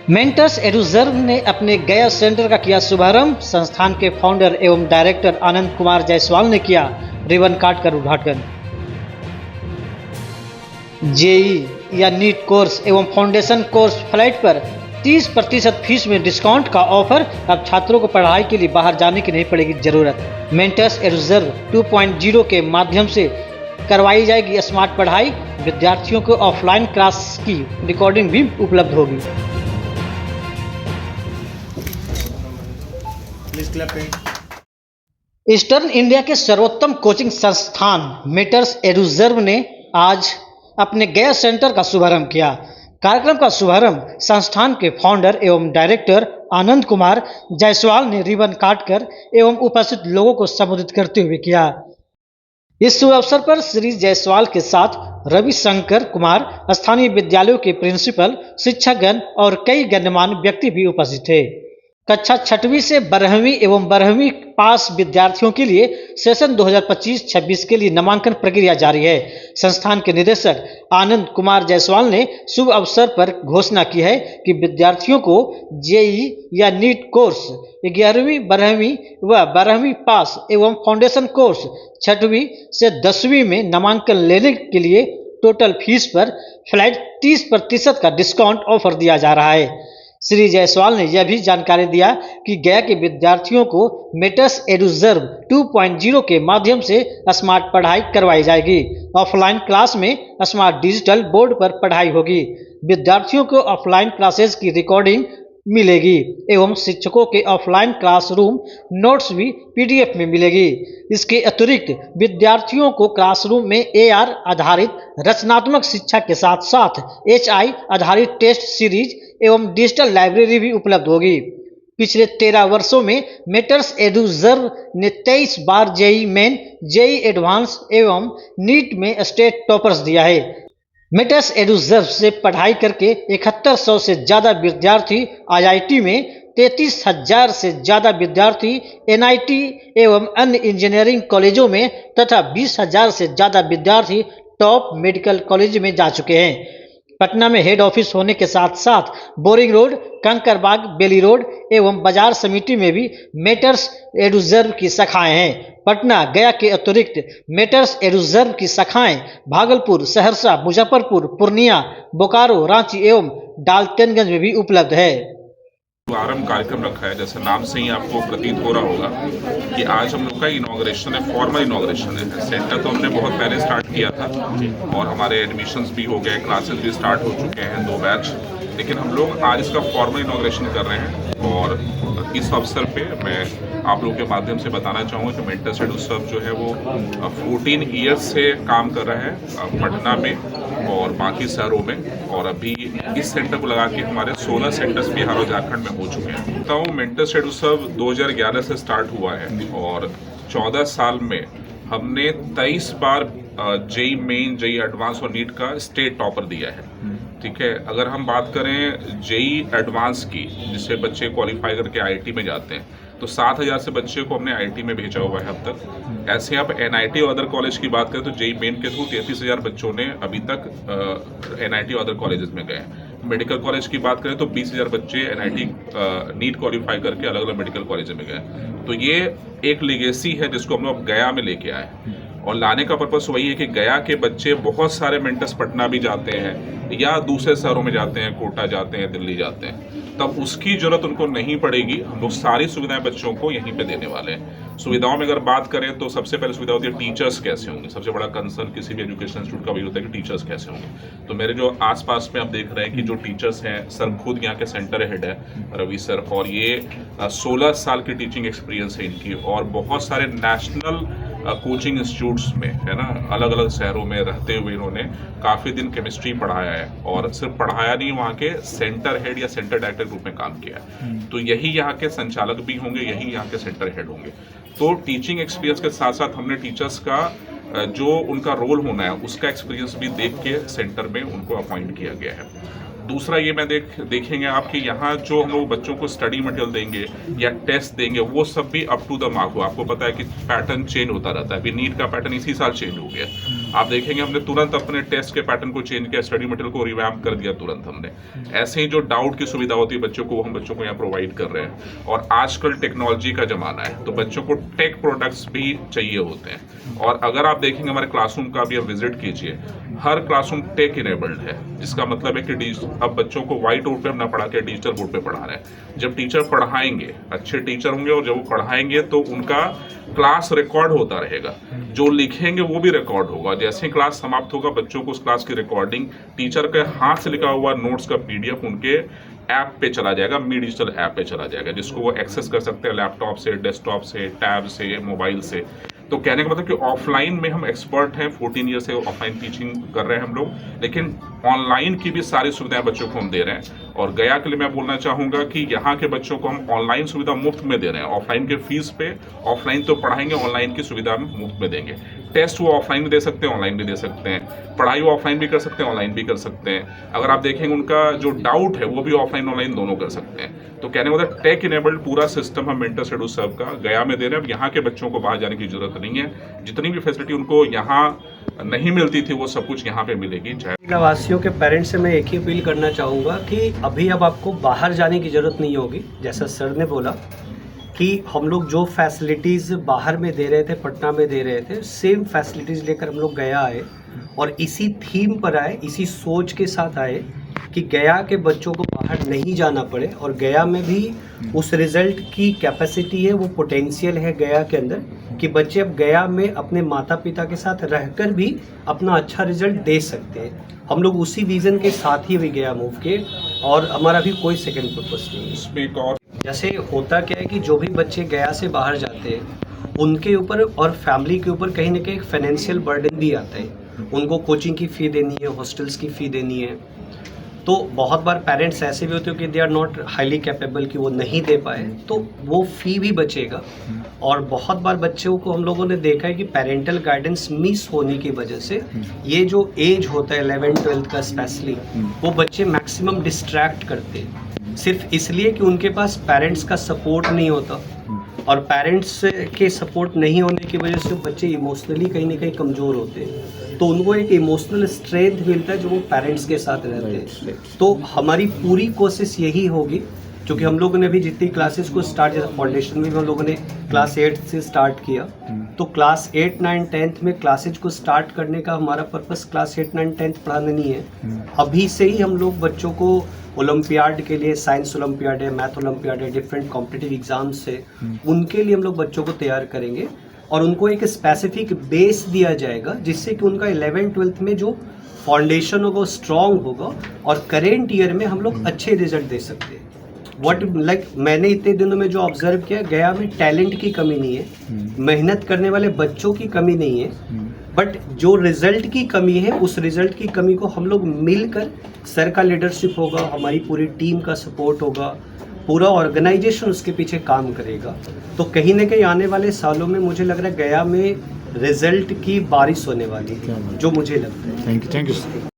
Mentors एडुजर्व ने अपने गया सेंटर का किया शुभारंभ। संस्थान के फाउंडर एवं डायरेक्टर आनंद कुमार जायसवाल ने किया रिबन काटकर उद्घाटन। जेई या नीट कोर्स एवं फाउंडेशन कोर्स फ्लाइट पर 30% फीस में डिस्काउंट का ऑफर। अब छात्रों को पढ़ाई के लिए बाहर जाने की नहीं पड़ेगी जरूरत। मेंटर्स एडुजर्व 2.0 के माध्यम से करवाई जाएगी स्मार्ट पढ़ाई। विद्यार्थियों को ऑफलाइन क्लास की रिकॉर्डिंग भी उपलब्ध होगी। ईस्टर्न इंडिया के सर्वोत्तम कोचिंग संस्थान मेंटर्स एडुजर्व ने आज अपने गया सेंटर का शुभारंभ किया। कार्यक्रम का शुभारंभ संस्थान के फाउंडर एवं डायरेक्टर आनंद कुमार जायसवाल ने रिबन काटकर एवं उपस्थित लोगों को संबोधित करते हुए किया। इस शुभ अवसर पर श्री जायसवाल के साथ रविशंकर कुमार, स्थानीय विद्यालयों के प्रिंसिपल, शिक्षकगण और कई गण्यमान्य व्यक्ति भी उपस्थित थे। कक्षा 6वीं से 12वीं एवं 12वीं पास विद्यार्थियों के लिए सेशन 2025-26 के लिए नामांकन प्रक्रिया जारी है। संस्थान के निदेशक आनंद कुमार जायसवाल ने शुभ अवसर पर घोषणा की है कि विद्यार्थियों को जेई या नीट कोर्स 11वीं, 12वीं व 12वीं पास एवं फाउंडेशन कोर्स 6वीं से 10वीं में नामांकन लेने के लिए टोटल फीस पर फ्लैट 30% का डिस्काउंट ऑफर दिया जा रहा है। श्री जायसवाल ने यह भी जानकारी दिया कि गया के विद्यार्थियों को मेंटर्स एडुजर्व 2.0 के माध्यम से स्मार्ट पढ़ाई करवाई जाएगी। ऑफलाइन क्लास में स्मार्ट डिजिटल बोर्ड पर पढ़ाई होगी। विद्यार्थियों को ऑफलाइन क्लासेस की रिकॉर्डिंग मिलेगी एवं शिक्षकों के ऑफलाइन क्लासरूम नोट्स भी पीडीएफ में मिलेगी। इसके अतिरिक्त विद्यार्थियों को क्लासरूम में एआर आधारित रचनात्मक शिक्षा के साथ साथ एचआई आधारित टेस्ट सीरीज एवं डिजिटल लाइब्रेरी भी उपलब्ध होगी। पिछले 13 वर्षों में मेंटर्स एडुजर्व ने 23 बार जेई मेन, जेई एडवांस एवं नीट में स्टेट टॉपर्स दिया है। मेंटर्स एडुजर्व से पढ़ाई करके 7100 से ज़्यादा विद्यार्थी आईआईटी में, 33,000 से ज़्यादा विद्यार्थी एनआईटी एवं अन्य इंजीनियरिंग कॉलेजों में तथा 20,000 से ज़्यादा विद्यार्थी टॉप मेडिकल कॉलेज में जा चुके हैं। पटना में हेड ऑफिस होने के साथ साथ बोरिंग रोड, कंकरबाग, बेली रोड एवं बाजार समिति में भी मेंटर्स एडुजर्व की शाखाएं हैं। पटना, गया के अतिरिक्त मेंटर्स एडुजर्व की शाखाएं भागलपुर, सहरसा, मुजफ्फरपुर, पूर्णिया, बोकारो, रांची एवं डाल्टनगंज में भी उपलब्ध है। शुभारंभ कार्यक्रम रखा है। जैसे नाम से ही आपको प्रतीत हो रहा होगा कि आज हम लोग का इनॉग्रेशन है, फॉर्मल इनॉग्रेशन है। सेंटर तो हमने बहुत पहले स्टार्ट किया था और हमारे एडमिशन्स भी हो गए, क्लासेस भी स्टार्ट हो चुके हैं 2 बैच, लेकिन हम लोग आज इसका फॉर्मल इनॉग्रेशन कर रहे हैं। और इस अवसर पे मैं आप लोगों के माध्यम से बताना चाहूँगा कि मेंटर्स एडुजर्व जो है वो 14 ईयर्स से काम कर रहा है पटना में और बाकी शहरों में, और अभी इस सेंटर को लगा के हमारे 16 सेंटर्स बिहार और झारखंड में हो चुके हैं। तो मेंटर्स एडुजर्व 2011 से स्टार्ट हुआ है और 14 साल में हमने 23 बार जेई मेन, जेई एडवांस और नीट का स्टेट टॉपर दिया है। ठीक है, अगर हम बात करें जेई एडवांस की, जिससे बच्चे क्वालिफाई करके आईआईटी में जाते हैं, तो 7,000 से बच्चे को हमने आईआईटी में भेजा हुआ है अब तक। ऐसे आप एनआईटी और अदर कॉलेज की बात करें तो जेई मेन के थ्रू 33,000 बच्चों ने अभी तक एनआईटी और अदर कॉलेजेस में गए। मेडिकल कॉलेज की बात करें तो 20,000 बच्चे एनआईटी नीट क्वालिफाई करके अलग अलग मेडिकल कॉलेज में गए। तो ये एक लीगेसी है जिसको हम लोग गया में लेके आए, और लाने का पर्पस वही है कि गया के बच्चे, बहुत सारे मेंटर्स पटना भी जाते हैं या दूसरे शहरों में जाते हैं, कोटा जाते हैं, दिल्ली जाते हैं, तब उसकी जरूरत उनको नहीं पड़ेगी। हम लोग सारी सुविधाएं बच्चों को यहीं पे देने वाले हैं। सुविधाओं में अगर बात करें तो सबसे पहले सुविधा होती है टीचर्स कैसे होंगे। सबसे बड़ा कंसर्न किसी भी एजुकेशन इंस्टीट्यूट का वही होता है कि टीचर्स कैसे होंगे। तो मेरे जो आसपास में आप देख रहे हैं कि जो टीचर्स हैं, सर खुद यहाँ के सेंटर हेड है रवि सर, और ये 16 साल की टीचिंग एक्सपीरियंस है इनकी, और बहुत सारे नेशनल कोचिंग इंस्टीट्यूट्स में, है ना, अलग अलग शहरों में रहते हुए इन्होंने काफ़ी दिन केमिस्ट्री पढ़ाया है, और सिर्फ पढ़ाया नहीं, वहाँ के सेंटर हेड या सेंटर डायरेक्टर रूप में काम किया है। तो यही यहाँ के संचालक भी होंगे, यही यहाँ के सेंटर हेड होंगे। तो टीचिंग एक्सपीरियंस के साथ साथ हमने टीचर्स का जो उनका रोल होना है उसका एक्सपीरियंस भी देख के सेंटर में उनको अपॉइंट किया गया है। दूसरा ये मैं देखेंगे आप कि यहाँ जो हम लोग बच्चों को स्टडी मटेरियल देंगे या टेस्ट देंगे वो सब भी अप टू द मार्क हो। आपको पता है कि पैटर्न चेंज होता रहता है, अभी नीट का पैटर्न इसी साल चेंज हो गया। आप देखेंगे हमने तुरंत अपने टेस्ट के पैटर्न को चेंज किया, स्टडी मटेरियल को रिवैम्प कर दिया तुरंत हमने। ऐसे ही जो डाउट की सुविधा होती है बच्चों को, वो हम बच्चों को यहाँ प्रोवाइड कर रहे हैं। और आजकल टेक्नोलॉजी का जमाना है तो बच्चों को टेक प्रोडक्ट्स भी चाहिए होते हैं। और अगर आप देखेंगे हमारे क्लासरूम का भी आप विजिट कीजिए, हर क्लासरूम टेक इनेबल्ड है, जिसका मतलब है कि अब बच्चों को व्हाइट बोर्ड पे हम ना पढ़ा के डिजिटल बोर्ड पे पढ़ा रहे हैं। जब टीचर पढ़ाएंगे, अच्छे टीचर होंगे और जब वो पढ़ाएंगे तो उनका क्लास रिकॉर्ड होता रहेगा, जो लिखेंगे वो भी रिकॉर्ड होगा। जैसे ही क्लास समाप्त होगा बच्चों को उस क्लास की रिकॉर्डिंग, टीचर के हाथ से लिखा हुआ नोट्स का PDF उनके ऐप पे चला जाएगा, मी डिजिटल ऐप पे चला जाएगा, जिसको वो एक्सेस कर सकते हैं लैपटॉप से, डेस्कटॉप से, टैब से, मोबाइल से। तो कहने का मतलब कि ऑफलाइन में हम एक्सपर्ट हैं, 14 ईयर से ऑफलाइन टीचिंग कर रहे हैं हम लोग, लेकिन ऑनलाइन की भी सारी सुविधाएं बच्चों को हम दे रहे हैं। और गया के लिए मैं बोलना चाहूँगा कि यहाँ के बच्चों को हम ऑनलाइन सुविधा मुफ्त में दे रहे हैं। ऑफलाइन के फीस पे, ऑफलाइन तो पढ़ाएंगे, ऑनलाइन की सुविधा हम मुफ्त में देंगे। टेस्ट वो ऑफलाइन भी दे सकते हैं, ऑनलाइन भी दे सकते हैं, पढ़ाई वो ऑफलाइन भी कर सकते हैं, ऑनलाइन भी कर सकते हैं। अगर आप देखेंगे उनका जो डाउट है वो भी ऑफलाइन ऑनलाइन दोनों कर सकते हैं। तो कहने का मतलब टेक इनेबल्ड पूरा सिस्टम हम मेंटल स्टडी सर्व का गया में दे रहे हैं। अब यहाँ के बच्चों को बाहर जाने की जरूरत नहीं है, जितनी भी फैसिलिटी उनको यहाँ नहीं मिलती थी वो सब कुछ यहाँ पे मिलेगी। वासियों के पेरेंट्स से मैं एक ही अपील करना चाहूँगा कि अभी अब आपको बाहर जाने की ज़रूरत नहीं होगी। जैसा सर ने बोला कि हम लोग जो फैसिलिटीज़ बाहर में दे रहे थे, पटना में दे रहे थे, सेम फैसिलिटीज़ लेकर हम लोग गया आए और इसी थीम पर आए, इसी सोच के साथ आए कि गया के बच्चों को बाहर नहीं जाना पड़े। और गया में भी उस रिज़ल्ट की कैपेसिटी है, वो पोटेंशियल है गया के अंदर कि बच्चे अब गया में अपने माता पिता के साथ रहकर भी अपना अच्छा रिज़ल्ट दे सकते हैं। हम लोग उसी विज़न के साथ ही भी गया मूव किए और हमारा भी कोई सेकेंड पर्पस नहीं है इसमें। और जैसे होता क्या है कि जो भी बच्चे गया से बाहर जाते हैं उनके ऊपर और फैमिली के ऊपर कहीं ना कहीं फाइनेंशियल बर्डन भी आता है। उनको कोचिंग की फ़ी देनी है, हॉस्टल्स की फ़ी देनी है। तो बहुत बार पेरेंट्स ऐसे भी होते हैं कि they are not highly capable कि वो नहीं दे पाए, तो वो फ़ी भी बचेगा। और बहुत बार बच्चों को हम लोगों ने देखा है कि पेरेंटल गाइडेंस मिस होने की वजह से ये जो एज होता है 11-12 का स्पेशली, वो बच्चे मैक्सिमम डिस्ट्रैक्ट करते हैं सिर्फ इसलिए कि उनके पास पेरेंट्स का सपोर्ट नहीं होता। और पेरेंट्स के सपोर्ट नहीं होने की वजह से बच्चे इमोशनली कहीं ना कहीं कमज़ोर होते हैं, तो उनको एक इमोशनल स्ट्रेंथ मिलता है जो वो पेरेंट्स के साथ रहते हैं। तो हमारी पूरी कोशिश यही होगी, क्योंकि हम लोगों ने भी जितनी क्लासेस को स्टार्ट, जैसे फाउंडेशन में हम लोगों ने क्लास 8 से स्टार्ट किया, तो क्लास 8, 9, 10 में क्लासेज को स्टार्ट करने का हमारा पर्पस क्लास 8, 9, 10 पढ़ाना नहीं है। अभी से ही हम लोग बच्चों को ओलंपियाड के लिए, साइंस ओलंपियाड है, मैथ ओलंपियाड है, डिफरेंट कॉम्पिटिटिव एग्जाम्स है, उनके लिए हम लोग बच्चों को तैयार करेंगे और उनको एक स्पेसिफिक बेस दिया जाएगा जिससे कि उनका 11th-12th में जो फाउंडेशन होगा वो स्ट्रॉन्ग होगा और करेंट ईयर में हम लोग अच्छे रिजल्ट दे सकते हैं। मैंने इतने दिनों में जो ऑब्जर्व किया, गया में टैलेंट की कमी नहीं है, मेहनत करने वाले बच्चों की कमी नहीं है, बट जो रिजल्ट की कमी है उस रिजल्ट की कमी को हम लोग मिलकर, सर का लीडरशिप होगा, हमारी पूरी टीम का सपोर्ट होगा, पूरा ऑर्गेनाइजेशन उसके पीछे काम करेगा, तो कहीं ना कहीं आने वाले सालों में मुझे लग रहा है गया में रिजल्ट की बारिश होने वाली है, जो मुझे लगता है। Thank you.